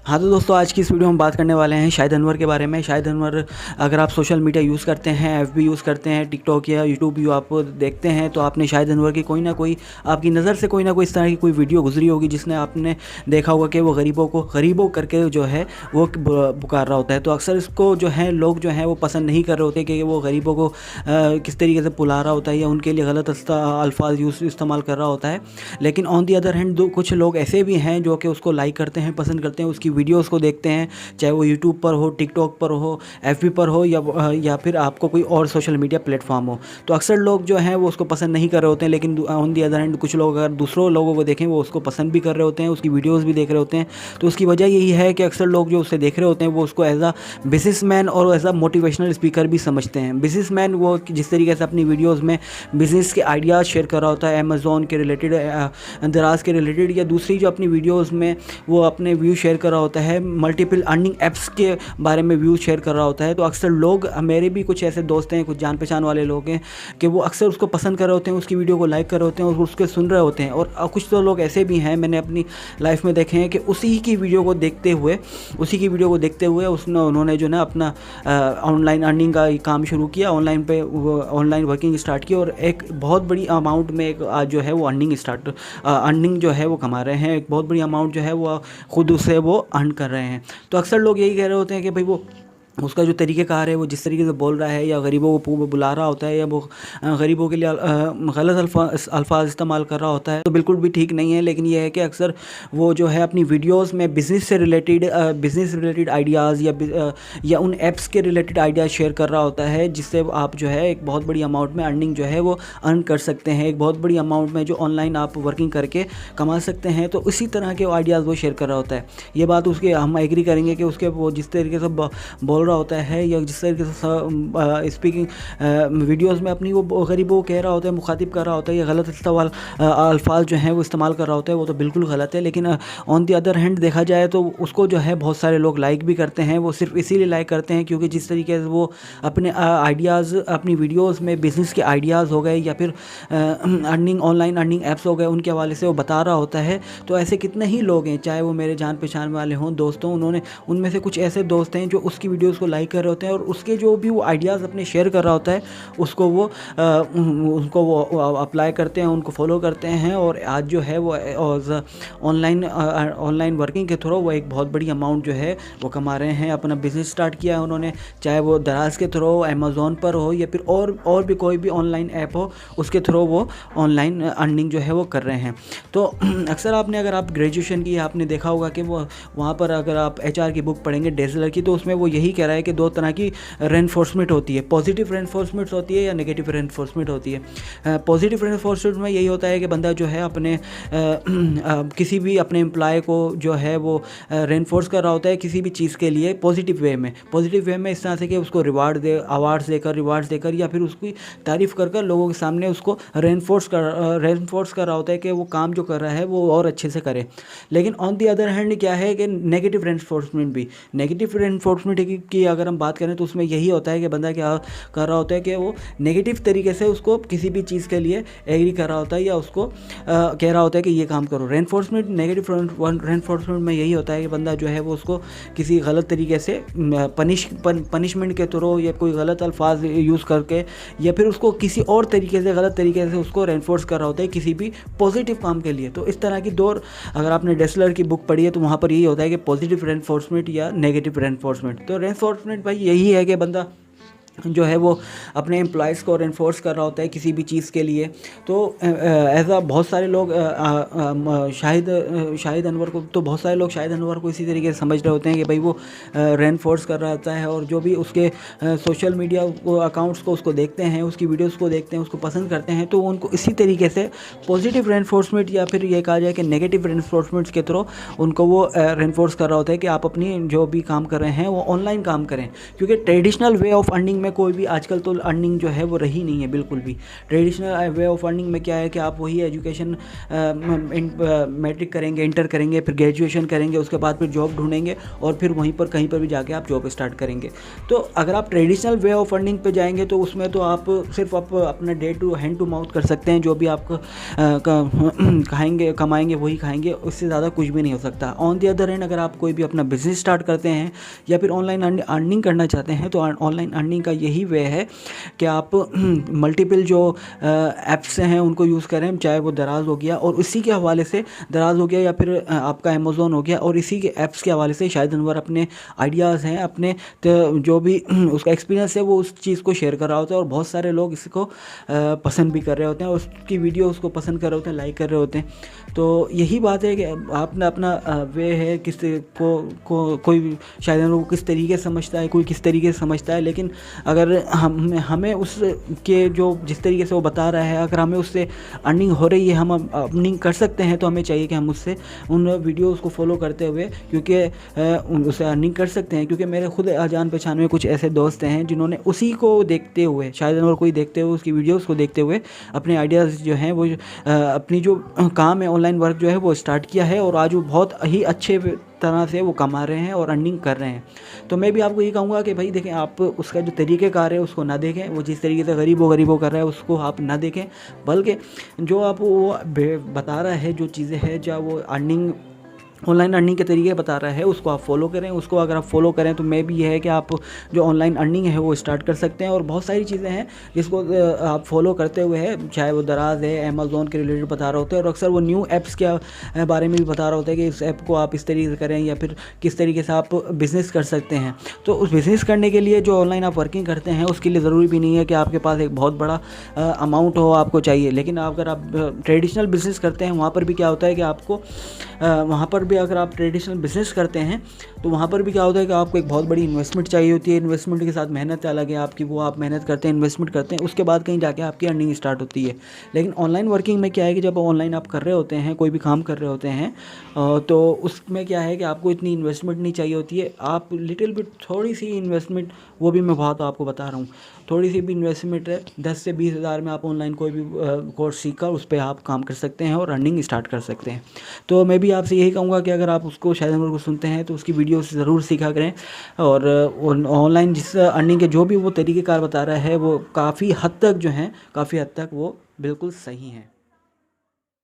हाँ तो दोस्तों, आज की इस वीडियो में हम बात करने वाले हैं शाहिद अनवर के बारे में। शाहिद अनवर, अगर आप सोशल मीडिया यूज़ करते हैं, एफबी यूज़ करते हैं, टिकटॉक या यूट्यूब भी आप देखते हैं, तो आपने शाहिद अनवर की कोई ना कोई, आपकी नज़र से कोई ना कोई इस तरह की कोई वीडियो गुजरी होगी जिसने आपने देखा होगा कि वो गरीबों करके जो है वो पुकार रहा होता है। तो अक्सर इसको जो है लोग जो हैं वो पसंद नहीं कर रहे होते कि वो गरीबों को किस तरीके से पुला रहा होता है या उनके लिए गलत अल्फाज इस्तेमाल कर रहा होता है। लेकिन ऑन दी अदर हैंड कुछ लोग ऐसे भी हैं जो कि उसको लाइक करते हैं, पसंद करते हैं, उसकी वीडियोस को देखते हैं, चाहे वो यूट्यूब पर हो, टिकटॉक पर हो, एफबी पर हो या फिर आपको कोई और सोशल मीडिया प्लेटफॉर्म हो। तो अक्सर लोग जो हैं वो उसको पसंद नहीं कर रहे होते हैं, लेकिन ऑन दी अदर हैंड कुछ लोग अगर दूसरों लोगों को देखें वो उसको पसंद भी कर रहे होते हैं, उसकी वीडियोज़ भी देख रहे होते हैं। तो उसकी वजह यही है कि अक्सर लोग जो उसे देख रहे होते हैं वो उसको एज अ बिजनेसमैन और एज अ मोटिवेशनल स्पीकर भी समझते हैं। बिजनेसमैन वो जिस तरीके से अपनी वीडियोज़ में बिज़नेस के आइडियाज़ शेयर कर रहा होता है, अमेज़ॉन के रिलेटेड, दराज के रिलेटेड, या दूसरी जो अपनी वीडियोज़ में वो अपने व्यू शेयर कर रहा होता है, मल्टीपल अर्निंग ऐप्स के बारे में व्यू शेयर कर रहा होता है। तो अक्सर लोग, मेरे भी कुछ ऐसे दोस्त हैं, कुछ जान पहचान वाले लोग हैं कि वो अक्सर उसको पसंद कर रहे होते हैं, उसकी वीडियो को लाइक कर रहे होते हैं और उसके सुन रहे होते हैं। और कुछ तो लोग ऐसे भी हैं, मैंने अपनी लाइफ में देखे हैं कि उसी की वीडियो को देखते हुए उन्होंने जो ना अपना ऑनलाइन अर्निंग का काम शुरू किया, ऑनलाइन वर्किंग स्टार्ट की और एक बहुत बड़ी अमाउंट में एक आज जो है वो अर्निंग जो है वो कमा रहे हैं। एक बहुत बड़ी अमाउंट जो है वो खुद उसे वो अर्न कर रहे हैं। तो अक्सर लोग यही कह रहे होते हैं कि भाई वो उसका जो तरीक़ेकार है, वो जिस तरीके से बोल रहा है या गरीबों को बुला रहा होता है या वो गरीबों के लिए गलत अल्फाज इस्तेमाल कर रहा होता है, तो बिल्कुल भी ठीक नहीं है। लेकिन ये है कि अक्सर वो जो है अपनी वीडियोस में बिज़नेस रिलेटेड आइडियाज़ या उन ऐप्स के रिलेटेड आइडियाज़ शेयर कर रहा होता है, जिससे आप जो है एक बहुत बड़ी अमाउंट में अर्निंग जो है वो अर्न कर सकते हैं, एक बहुत बड़ी अमाउंट में जो ऑनलाइन आप वर्किंग करके कमा सकते हैं। तो इसी तरह के आइडियाज़ वो शेयर कर रहा होता है। ये बात उसके हम एग्री करेंगे कि उसके वो जिस तरीके से बोल रहा होता है या जिस तरीके से स्पीकिंग वीडियोस में अपनी वो गरीबों को कह रहा होता है, मुखातिब कर रहा होता है, या गलत अल्फाज जो हैं वो इस्तेमाल कर रहा होता है, वो तो बिल्कुल गलत है। लेकिन ऑन दी अदर हैंड देखा जाए तो उसको जो है बहुत सारे लोग लाइक भी करते हैं। वो सिर्फ इसीलिए लाइक करते हैं क्योंकि जिस तरीके से वो अपने आइडियाज़, अपनी वीडियोज़ में बिज़नेस के आइडियाज़ हो गए या फिर ऑनलाइन अर्निंग ऐप्स हो गए, उनके हवाले से वो बता रहा होता है। तो ऐसे कितने ही लोग हैं, चाहे वो मेरे जान पहचान वाले हों, दोस्त हों, उनमें से कुछ ऐसे दोस्त हैं जो उसकी वीडियोज़ को लाइक कर रहे होते हैं और उसके जो भी वो आइडियाज़ अपने शेयर कर रहा होता है उसको वो अप्लाई करते हैं, उनको फॉलो करते हैं। और आज जो है वो ऑनलाइन वर्किंग के थ्रू वो एक बहुत बड़ी अमाउंट जो है वो कमा रहे हैं। अपना बिज़नेस स्टार्ट किया है उन्होंने, चाहे वो दराज के थ्रू अमेज़ॉन पर हो या फिर और भी कोई भी ऑनलाइन ऐप हो, उसके थ्रू वो ऑनलाइन अर्निंग जो है वो कर रहे हैं। तो अक्सर अगर आप ग्रेजुएशन की, आपने देखा होगा कि वो वहाँ पर अगर आप HR की बुक पढ़ेंगे डेजलर की, तो उसमें वो यही कह रहा है कि दो तरह की रेनफोर्समेंट होती है, पॉजिटिव रेनफोर्समेंट होती है या नेगेटिव रेनफोर्समेंट होती है। पॉजिटिव रेनफोर्समेंट में यही होता है कि बंदा जो है अपने किसी भी अपने एम्प्लॉय को जो है वो रेनफोर्स कर रहा होता है किसी भी चीज़ के लिए पॉजिटिव वे में इस तरह से कि उसको अवार्ड्स देकर या फिर उसकी तारीफ़ कर लोगों के सामने उसको रेनफोर्स कर रहा होता है कि वो काम जो कर रहा है वो और अच्छे से करे। लेकिन ऑन दी अदर हैंड क्या है कि नेगेटिव रेनफोर्समेंट की अगर हम बात करें तो उसमें यही होता है कि बंदा क्या कर रहा होता है कि वो नेगेटिव तरीके से उसको किसी भी चीज़ के लिए एग्री कर रहा होता है या उसको कह रहा होता है कि ये काम करो। नेगेटिव रेनफोर्समेंट में यही होता है कि बंदा जो है वो उसको किसी गलत तरीके से पनिशमेंट के थ्रू या कोई गलत अल्फाज यूज़ करके या फिर उसको किसी और तरीके से, गलत तरीके से उसको रेनफोर्स कर रहा होता है किसी भी पॉजिटिव काम के लिए। तो इस तरह की अगर आपने डेसलर की बुक पढ़ी है तो वहाँ पर यही होता है कि पॉजिटिव रेनफोर्समेंट या नेगेटिव रेनफोर्समेंट। तो रेनफोर्समेंट भाई यही है कि बंदा जो है वो अपने एम्प्लॉयज़ को रेनफोर्स कर रहा होता है किसी भी चीज़ के लिए। तो ऐसा बहुत सारे लोग शाहिद अनवर को इसी तरीके से समझ रहे होते हैं कि भाई वो रेनफोर्स कर रहा होता है, और जो भी उसके सोशल मीडिया अकाउंट्स को उसको देखते हैं, उसकी वीडियोस को देखते हैं, उसको पसंद करते हैं, तो उनको इसी तरीके से पॉजिटिव रेनफोर्समेंट या फिर ये कहा जाए कि नेगेटिव रेनफोर्समेंट्स के थ्रू उनको वो रेनफोर्स कर रहा होता है कि आप अपनी जो भी काम कर रहे हैं वो ऑनलाइन काम करें। क्योंकि ट्रेडिशनल वे ऑफ अर्निंग में कोई भी आजकल तो अर्निंग जो है वो रही नहीं है बिल्कुल भी। ट्रेडिशनल वे ऑफ अर्निंग में क्या है कि आप वही एजुकेशन मैट्रिक करेंगे, इंटर करेंगे, फिर ग्रेजुएशन करेंगे, उसके बाद फिर जॉब ढूंढेंगे और फिर वहीं पर कहीं पर भी जाके आप जॉब स्टार्ट करेंगे। तो अगर आप ट्रेडिशनल वे ऑफ अर्निंग पे जाएंगे तो उसमें तो आप सिर्फ आप अपना day to hand to mouth कर सकते हैं, जो भी आप खाएंगे कमाएंगे वही खाएंगे, उससे ज़्यादा कुछ भी नहीं हो सकता। ऑन दी अदर हैंड अगर आप कोई भी अपना बिजनेस स्टार्ट करते हैं या फिर ऑनलाइन अर्निंग करना चाहते हैं तो ऑनलाइन अर्निंग का यही वे है कि आप मल्टीपल जो ऐप्स हैं उनको यूज़ करें, चाहे वो दराज हो गया और इसी के हवाले से दराज हो गया या फिर आपका अमेज़ोन हो गया, और इसी के ऐप्स के हवाले से शाहिद अनवर अपने आइडियाज़ हैं, अपने जो भी उसका एक्सपीरियंस है वो उस चीज़ को शेयर कर रहा होता है और बहुत सारे लोग इसको पसंद भी कर रहे होते हैं और उसकी वीडियो उसको पसंद कर रहे होते हैं, लाइक कर रहे होते हैं। तो यही बात है कि आपने अपना वे है किस कोई शायद अनवर को किस तरीके से समझता है, कोई किस तरीके से समझता है, लेकिन अगर हमें उसके जो जिस तरीके से वो बता रहा है अगर हमें उससे अर्निंग हो रही है, हम अर्निंग कर सकते हैं, तो हमें चाहिए कि हम उससे उन वीडियोस को फॉलो करते हुए क्योंकि उससे अर्निंग कर सकते हैं। क्योंकि मेरे खुद जान पहचान में कुछ ऐसे दोस्त हैं जिन्होंने उसी को देखते हुए, शायद अनवर को ही देखते हुए, उसकी वीडियोस को देखते हुए अपने आइडियाज़ जो हैं वो अपनी जो काम है ऑनलाइन वर्क जो है वो स्टार्ट किया है और आज वो बहुत ही अच्छे तरह से वो कमा रहे हैं और अर्निंग कर रहे हैं। तो मैं भी आपको ये कहूँगा कि भाई देखें, आप उसका जो तरीक़ेकार है उसको ना देखें, वो जिस तरीके से गरीबों कर रहा है उसको आप ना देखें, बल्कि जो आप वो बता रहा है जो चीज़ें हैं, जो वो अर्निंग ऑनलाइन अर्निंग के तरीके बता रहा है उसको आप फॉलो करें। उसको अगर आप फॉलो करें तो मे भी ये है कि आप जो ऑनलाइन अर्निंग है वो स्टार्ट कर सकते हैं। और बहुत सारी चीज़ें हैं जिसको आप फॉलो करते हुए है, चाहे वो दराज है, अमेज़ोन के रिलेटेड बता रहा होता है और अक्सर वो न्यू ऐप्स के बारे में भी बता रहा होता है कि इस ऐप को आप इस तरीके से करें या फिर किस तरीके से आप बिज़नेस कर सकते हैं। तो उस बिज़नेस करने के लिए जो ऑनलाइन आप वर्किंग करते हैं उसके लिए ज़रूरी भी नहीं है कि आपके पास एक बहुत बड़ा अमाउंट हो आपको चाहिए। लेकिन अगर आप ट्रेडिशनल बिज़नेस करते हैं वहाँ पर भी क्या होता है कि आपको वहाँ पर भी अगर आप ट्रेडिशनल बिज़नेस करते हैं तो वहाँ पर भी क्या होता है कि आपको एक बहुत बड़ी इन्वेस्टमेंट चाहिए होती है। इन्वेस्टमेंट के साथ मेहनत अलग है आपकी, वो आप मेहनत करते हैं, इन्वेस्टमेंट करते हैं, उसके बाद कहीं जाके आपकी अर्निंग स्टार्ट होती है। लेकिन ऑनलाइन वर्किंग में क्या है कि जब ऑनलाइन आप कर रहे होते हैं, कोई भी काम कर रहे होते हैं, तो उसमें क्या है कि आपको इतनी इन्वेस्टमेंट नहीं चाहिए होती है। आप लिटिल बिट थोड़ी सी इन्वेस्टमेंट, वो भी मैं बहुत आपको बता रहा हूँ, थोड़ी सी भी इन्वेस्टमेंट है, 10 से 20 हज़ार में आप ऑनलाइन कोई भी कोर्स सीख कर उस पर आप काम कर सकते हैं और अर्निंग स्टार्ट कर सकते हैं। तो मैं भी आपसे यही कहूँगा कि अगर आप उसको शायद अनवर को सुनते हैं तो उसकी वीडियो से ज़रूर सीखा करें। और ऑनलाइन जिस अर्निंग के जो भी वो तरीक़ेकार बता रहा है वो काफ़ी हद तक जो हैं, काफ़ी हद तक वो बिल्कुल सही हैं।